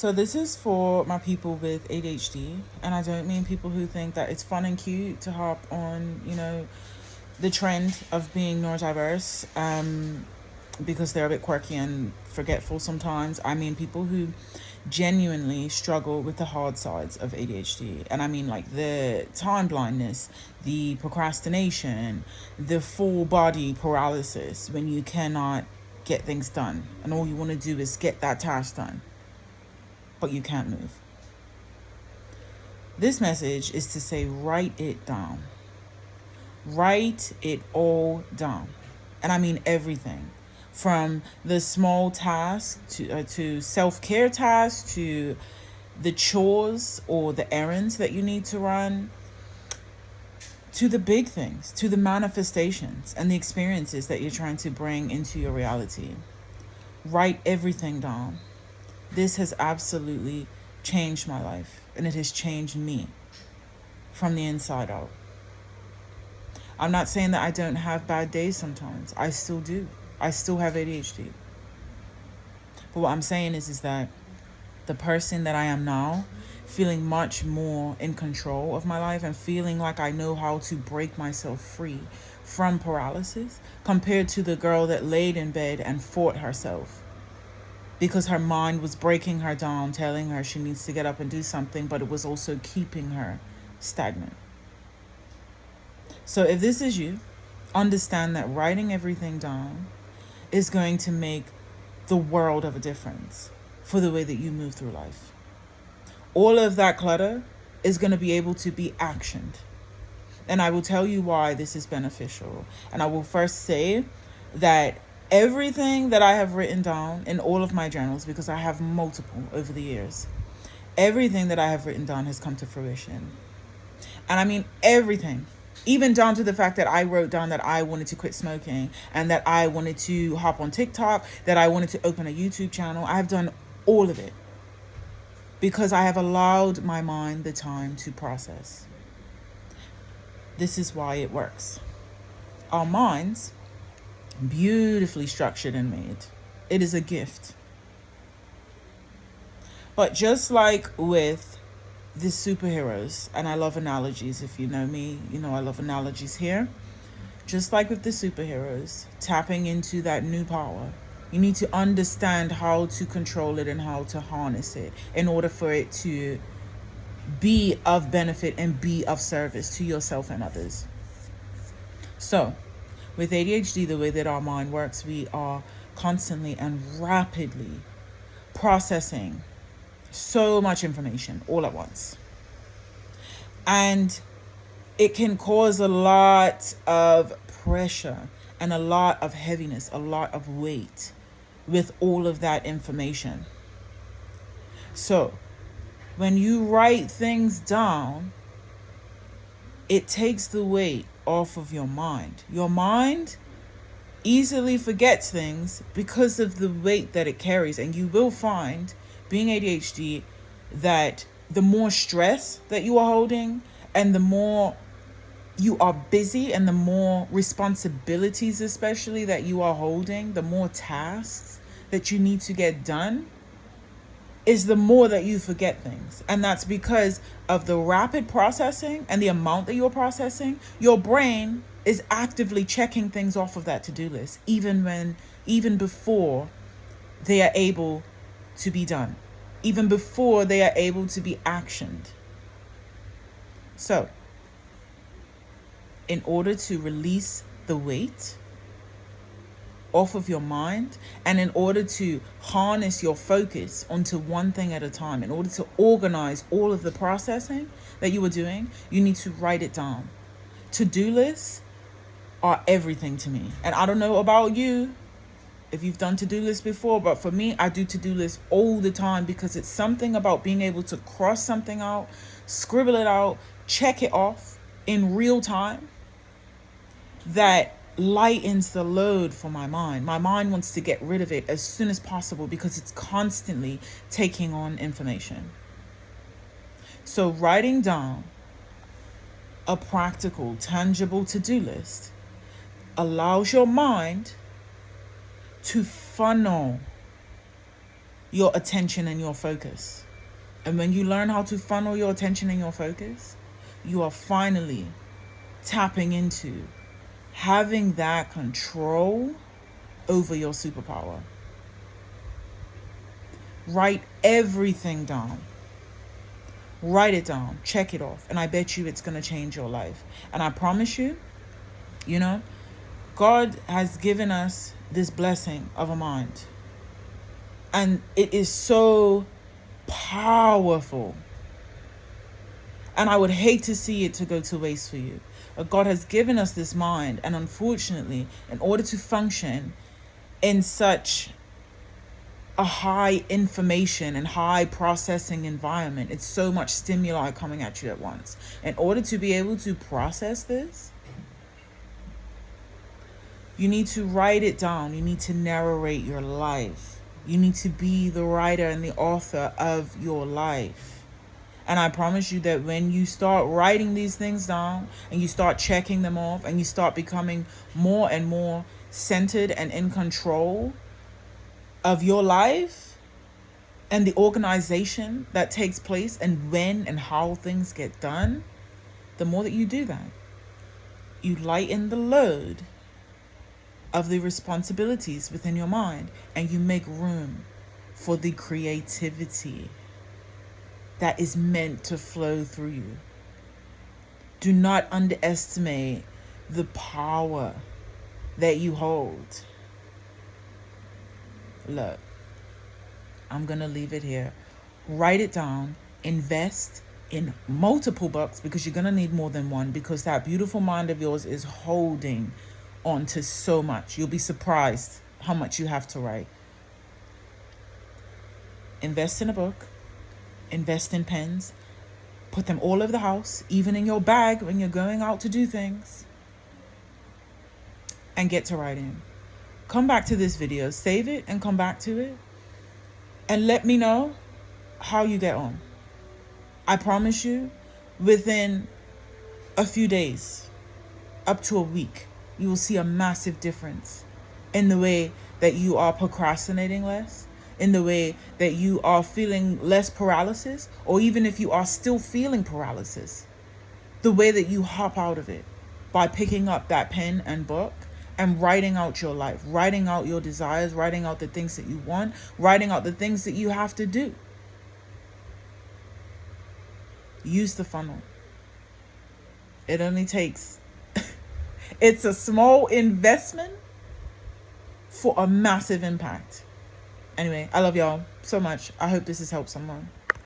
So this is for my people with ADHD, and I don't mean people who think that it's fun and cute to hop on, the trend of being neurodiverse, because they're a bit quirky and forgetful sometimes. I mean people who genuinely struggle with the hard sides of ADHD, and I mean like the time blindness, the procrastination, the full body paralysis when you cannot get things done, and all you want to do is get that task done but you can't move. This message is to say, write it down. Write it all down. And I mean everything. From the small tasks to self-care tasks to the chores or the errands that you need to run, to the big things, to the manifestations and the experiences that you're trying to bring into your reality. Write everything down. This has absolutely changed my life, and it has changed me from the inside out. I'm not saying that I don't have bad days sometimes. I still do. I still have ADHD. But what I'm saying is that the person that I am now, feeling much more in control of my life and feeling like I know how to break myself free from paralysis, compared to the girl that laid in bed and fought herself because her mind was breaking her down, telling her she needs to get up and do something, but it was also keeping her stagnant. So if this is you, understand that writing everything down is going to make the world of a difference for the way that you move through life. All of that clutter is going to be able to be actioned. And I will tell you why this is beneficial. And I will first say that everything that I have written down in all of my journals, because I have multiple over the years, everything that I have written down has come to fruition. And I mean everything, even down to the fact that I wrote down that I wanted to quit smoking and that I wanted to hop on TikTok, that I wanted to open a YouTube channel. I have done all of it because I have allowed my mind the time to process. This is why it works. Our minds, beautifully structured and made. It is a gift. But just like with the superheroes, and I love analogies, if you know me, you know I love analogies here. Just like with the superheroes, tapping into that new power, you need to understand how to control it and how to harness it in order for it to be of benefit and be of service to yourself and others. So, with ADHD, the way that our mind works, we are constantly and rapidly processing so much information all at once. And it can cause a lot of pressure and a lot of heaviness, a lot of weight with all of that information. So, when you write things down, it takes the weight off of your mind. Your mind easily forgets things because of the weight that it carries. And you will find, being ADHD, that the more stress that you are holding and the more you are busy and the more responsibilities especially that you are holding, the more tasks that you need to get done, is the more that you forget things. And that's because of the rapid processing and the amount that you're processing. Your brain is actively checking things off of that to-do list, even before they are able to be done, even before they are able to be actioned. So, in order to release the weight off of your mind, and in order to harness your focus onto one thing at a time, in order to organize all of the processing that you are doing, you need to write it down. To-do lists are everything to me. And I don't know about you, if you've done to-do lists before, but for me, I do to-do lists all the time because it's something about being able to cross something out, scribble it out, check it off in real time that lightens the load for my mind. My mind wants to get rid of it as soon as possible because it's constantly taking on information. So writing down a practical, tangible to-do list allows your mind to funnel your attention and your focus. And when you learn how to funnel your attention and your focus, you are finally tapping into having that control over your superpower. Write everything down. Write it down. Check it off. And I bet you it's going to change your life. And I promise you, God has given us this blessing of a mind. And it is so powerful. And I would hate to see it to go to waste for you. But God has given us this mind. And unfortunately, in order to function in such a high information and high processing environment, it's so much stimuli coming at you at once. In order to be able to process this, you need to write it down. You need to narrate your life. You need to be the writer and the author of your life. And I promise you that when you start writing these things down and you start checking them off and you start becoming more and more centered and in control of your life and the organization that takes place and when and how things get done, the more that you do that, you lighten the load of the responsibilities within your mind, and you make room for the creativity that is meant to flow through you. Do not underestimate the power that you hold. Look, I'm going to leave it here. Write it down. Invest in multiple books, because you're going to need more than one, because that beautiful mind of yours is holding on to so much. You'll be surprised how much you have to write. Invest in a book. Invest in pens. Put them all over the house, even in your bag when you're going out to do things. And get to writing. Come back to this video. Save it and come back to it. And let me know how you get on. I promise you, within a few days, up to a week, you will see a massive difference in the way that you are procrastinating less, in the way that you are feeling less paralysis, or even if you are still feeling paralysis, the way that you hop out of it by picking up that pen and book and writing out your life, writing out your desires, writing out the things that you want, writing out the things that you have to do. Use the funnel. It only takes it's a small investment for a massive impact. Anyway, I love y'all so much. I hope this has helped someone.